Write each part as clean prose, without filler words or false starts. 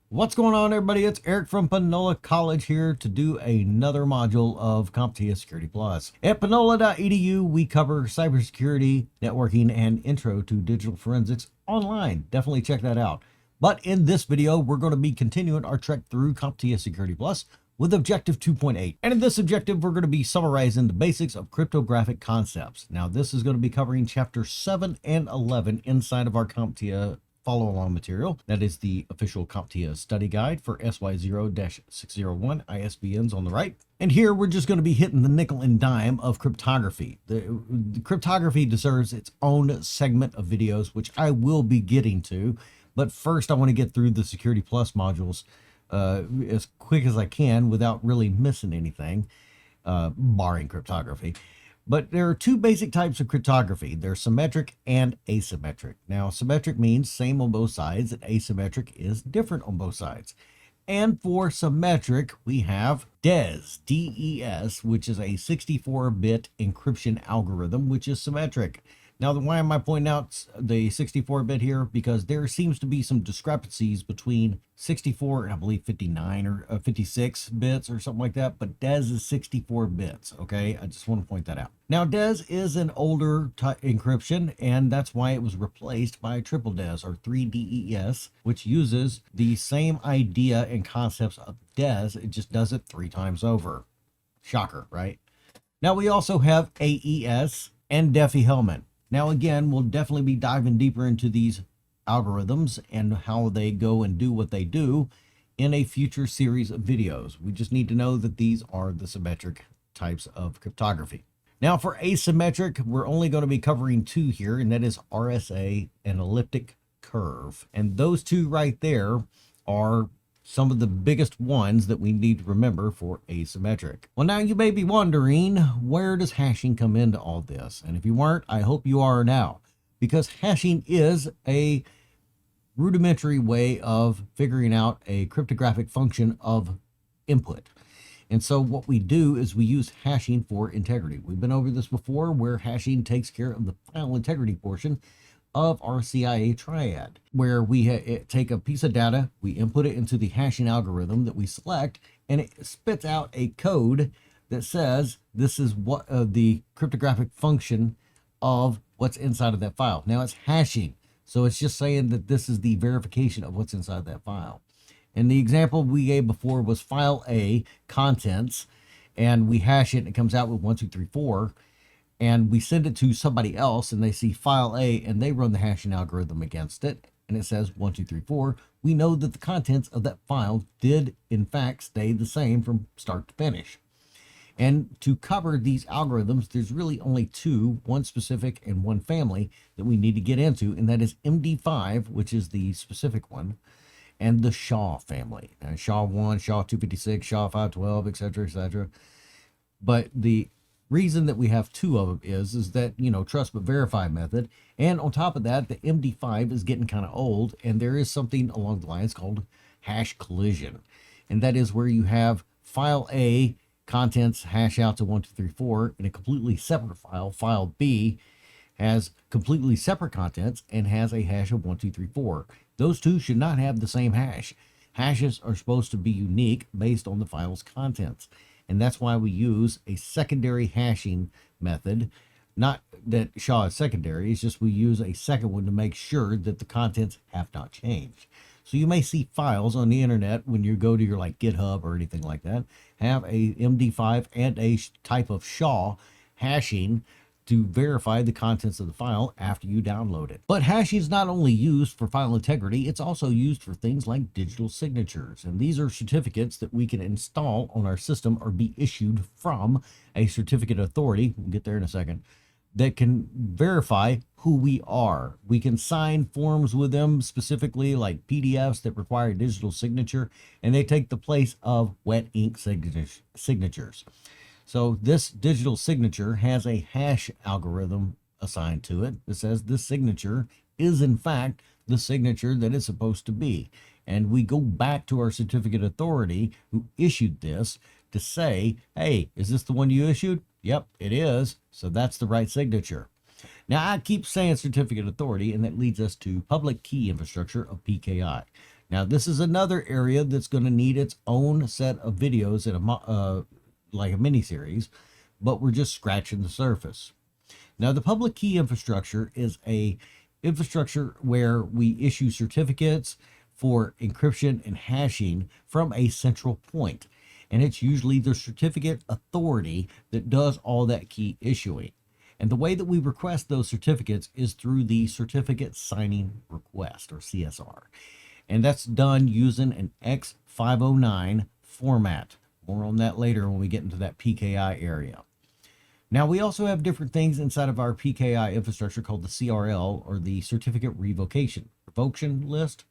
What's going on, everybody? It's Eric from Panola College here to do another module of CompTIA Security Plus. At panola.edu, we cover cybersecurity, networking, and intro to digital forensics online. Definitely check that out. But in this video, we're going to be continuing our trek through CompTIA Security Plus with Objective 2.8. And in this objective, we're going to be summarizing the basics of cryptographic concepts. Now, this is going to be covering Chapter 7 and 11 inside of our CompTIA follow-along material. That is the official CompTIA study guide for SY0-601 ISBNs on the right. And here we're just going to be hitting the nickel and dime of cryptography. The cryptography deserves its own segment of videos, which I will be getting to. But first, I want to get through the Security Plus modules as quick as I can without really missing anything, barring cryptography. But there are two basic types of cryptography. They're symmetric and asymmetric. Now, symmetric means same on both sides, and asymmetric is different on both sides. And for symmetric, we have DES, D-E-S, which is a 64-bit encryption algorithm, which is symmetric. Now, why am I pointing out the 64-bit here? Because there seems to be some discrepancies between 64 and I believe 59 or 56 bits or something like that, but DES is 64 bits, okay? I just want to point that out. Now, DES is an older encryption, and that's why it was replaced by triple DES or 3DES, which uses the same idea and concepts of DES. It just does it 3 times over. Shocker, right? Now, we also have AES and Diffie-Hellman. Now, again, we'll definitely be diving deeper into these algorithms and how they go and do what they do in a future series of videos. We just need to know that these are the symmetric types of cryptography. Now, for asymmetric, we're only going to be covering 2 here, and that is RSA and elliptic curve. And those 2 right there are some of the biggest ones that we need to remember for asymmetric. Well, now you may be wondering, where does hashing come into all this? And if you weren't, I hope you are now, because hashing is a rudimentary way of figuring out a cryptographic function of input. And so what we do is we use hashing for integrity. We've been over this before, where hashing takes care of the file integrity portion of our CIA triad, where we take a piece of data, we input it into the hashing algorithm that we select, and it spits out a code that says this is what the cryptographic function of what's inside of that file. Now, it's hashing, so it's just saying that this is the verification of what's inside that file. And the example we gave before was file A, contents, and we hash it and it comes out with 1, 2, 3, 4. And we send it to somebody else and they see file A and they run the hashing algorithm against it. And it says 1, 2, 3, 4. We know that the contents of that file did in fact stay the same from start to finish. And to cover these algorithms, there's really only 2, one specific and one family, that we need to get into. And that is MD5, which is the specific one, and the SHA family. Now, SHA-1, SHA-256, SHA-512, etc., etc. But the reason that we have 2 of them is that, you know, trust but verify method. And on top of that, the MD5 is getting kind of old, and there is something along the lines called hash collision. And that is where you have file A contents hash out to 1, 2, 3, 4 in a completely separate file. File B has completely separate contents and has a hash of 1, 2, 3, 4. Those 2 should not have the same hash. Hashes are supposed to be unique based on the file's contents. And that's why we use a secondary hashing method. Not that SHA is secondary, it's just we use a second one to make sure that the contents have not changed. So you may see files on the internet when you go to your like GitHub or anything like that, have a MD5 and a type of SHA hashing to verify the contents of the file after you download it. But hashing is not only used for file integrity, it's also used for things like digital signatures. And these are certificates that we can install on our system or be issued from a certificate authority, we'll get there in a second, that can verify who we are. We can sign forms with them, specifically like PDFs that require digital signature, and they take the place of wet ink signatures. So this digital signature has a hash algorithm assigned to it that says this signature is in fact the signature that it's supposed to be. And we go back to our certificate authority who issued this to say, hey, is this the one you issued? Yep, it is. So that's the right signature. Now, I keep saying certificate authority, and that leads us to public key infrastructure of PKI. Now, this is another area that's going to need its own set of videos in like a mini series, but we're just scratching the surface. Now, the public key infrastructure is a infrastructure where we issue certificates for encryption and hashing from a central point. And it's usually the certificate authority that does all that key issuing. And the way that we request those certificates is through the certificate signing request, or CSR. And that's done using an X509 format. More on that later when we get into that PKI area. Now, we also have different things inside of our PKI infrastructure called the CRL, or the Certificate Revocation List.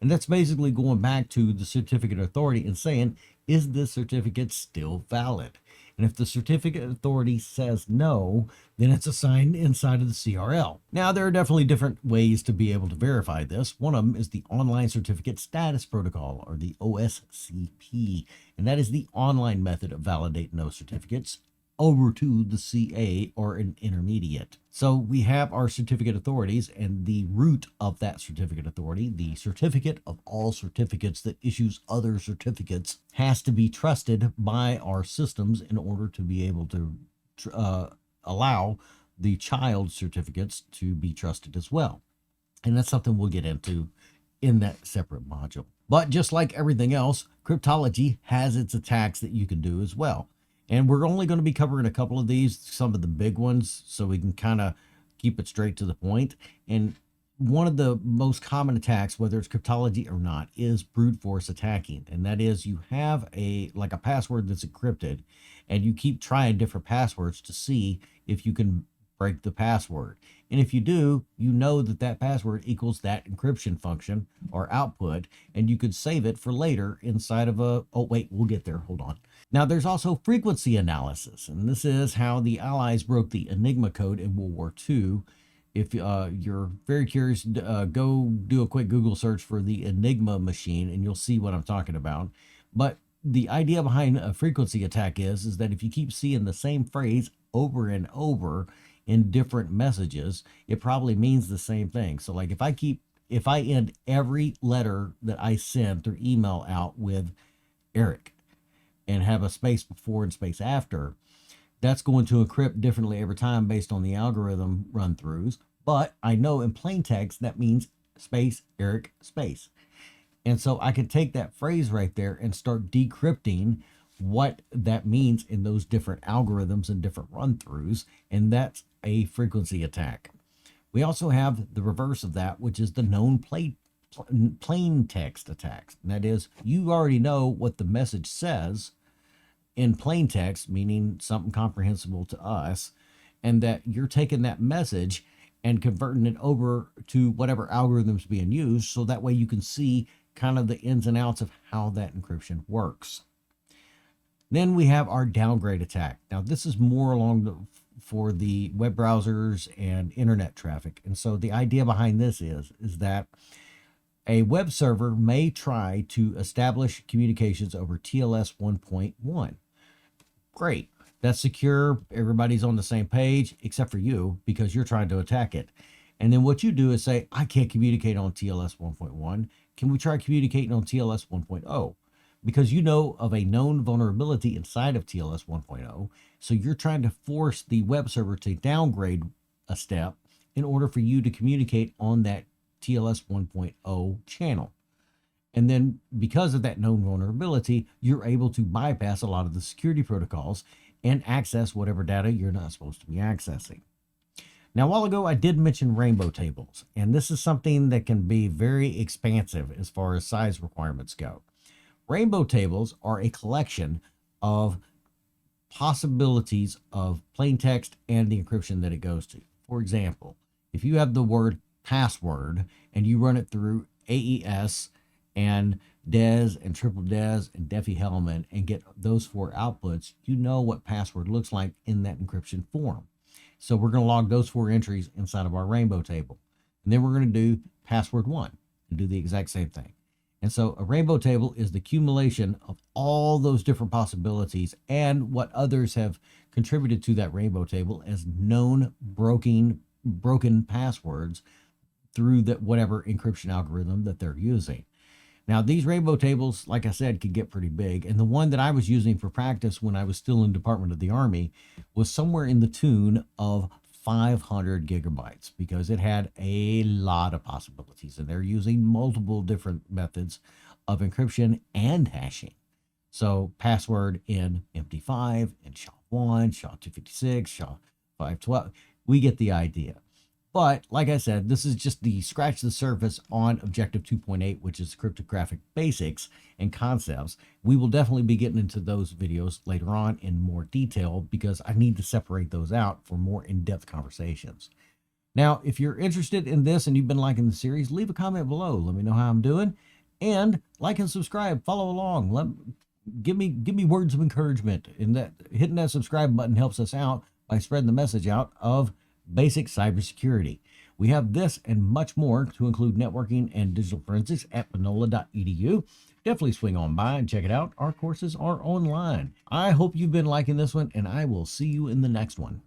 And that's basically going back to the certificate authority and saying, is this certificate still valid? And if the certificate authority says no, then it's assigned inside of the CRL. Now, there are definitely different ways to be able to verify this. One of them is the Online Certificate Status Protocol, or the OSCP. And that is the online method of validating those certificates over to the CA, or an intermediate. So we have our certificate authorities, and the root of that certificate authority, the certificate of all certificates that issues other certificates, has to be trusted by our systems in order to be able to allow the child certificates to be trusted as well. And that's something we'll get into in that separate module. But just like everything else, cryptology has its attacks that you can do as well. And we're only going to be covering a couple of these, some of the big ones, so we can kind of keep it straight to the point. And one of the most common attacks, whether it's cryptology or not, is brute force attacking. And that is, you have a password that's encrypted, and you keep trying different passwords to see if you can break the password. And if you do, you know that that password equals that encryption function or output, and you could save it for later inside of a, oh wait, we'll get there, hold on. Now, there's also frequency analysis, and this is how the Allies broke the Enigma code in World War II. If you're very curious, go do a quick Google search for the Enigma machine, and you'll see what I'm talking about. But the idea behind a frequency attack is that if you keep seeing the same phrase over and over in different messages, it probably means the same thing. So like if I end every letter that I send through email out with Erik and have a space before and space after, that's going to encrypt differently every time based on the algorithm run throughs. But I know in plain text that means space, Erik, space. And so I can take that phrase right there and start decrypting what that means in those different algorithms and different run throughs. And that's a frequency attack. We also have the reverse of that, which is the known plain text attacks. And that is, you already know what the message says in plain text, meaning something comprehensible to us, and that you're taking that message and converting it over to whatever algorithm's being used, so that way you can see kind of the ins and outs of how that encryption works. Then we have our downgrade attack. Now, this is more for the web browsers and internet traffic. And so the idea behind this is that a web server may try to establish communications over TLS 1.1. Great. That's secure. Everybody's on the same page except for you, because you're trying to attack it. And then what you do is say, I can't communicate on TLS 1.1. Can we try communicating on TLS 1.0? Because you know of a known vulnerability inside of TLS 1.0. So you're trying to force the web server to downgrade a step in order for you to communicate on that TLS 1.0 channel. And then because of that known vulnerability, you're able to bypass a lot of the security protocols and access whatever data you're not supposed to be accessing. Now, a while ago, I did mention rainbow tables, and this is something that can be very expansive as far as size requirements go. Rainbow tables are a collection of possibilities of plain text and the encryption that it goes to. For example, if you have the word password and you run it through AES and DES and triple DES and Diffie-Hellman and get those 4 outputs, you know what password looks like in that encryption form. So we're going to log those 4 entries inside of our rainbow table. And then we're going to do password 1 and do the exact same thing. And so a rainbow table is the accumulation of all those different possibilities and what others have contributed to that rainbow table as known broken passwords through that whatever encryption algorithm that they're using. Now, these rainbow tables, like I said, could get pretty big. And the one that I was using for practice when I was still in Department of the Army was somewhere in the tune of 500 gigabytes because it had a lot of possibilities. And they're using multiple different methods of encryption and hashing. So password in MD5, in SHA-1, SHA-256, SHA-512, we get the idea. But like I said, this is just the scratch the surface on Objective 2.8, which is cryptographic basics and concepts. We will definitely be getting into those videos later on in more detail because I need to separate those out for more in-depth conversations. Now, if you're interested in this and you've been liking the series, leave a comment below. Let me know how I'm doing. And like and subscribe, follow along. Give me words of encouragement. Hitting that subscribe button helps us out by spreading the message out of basic cybersecurity. We have this and much more to include networking and digital forensics at panola.edu. Definitely swing on by and check it out. Our courses are online. I hope you've been liking this one, and I will see you in the next one.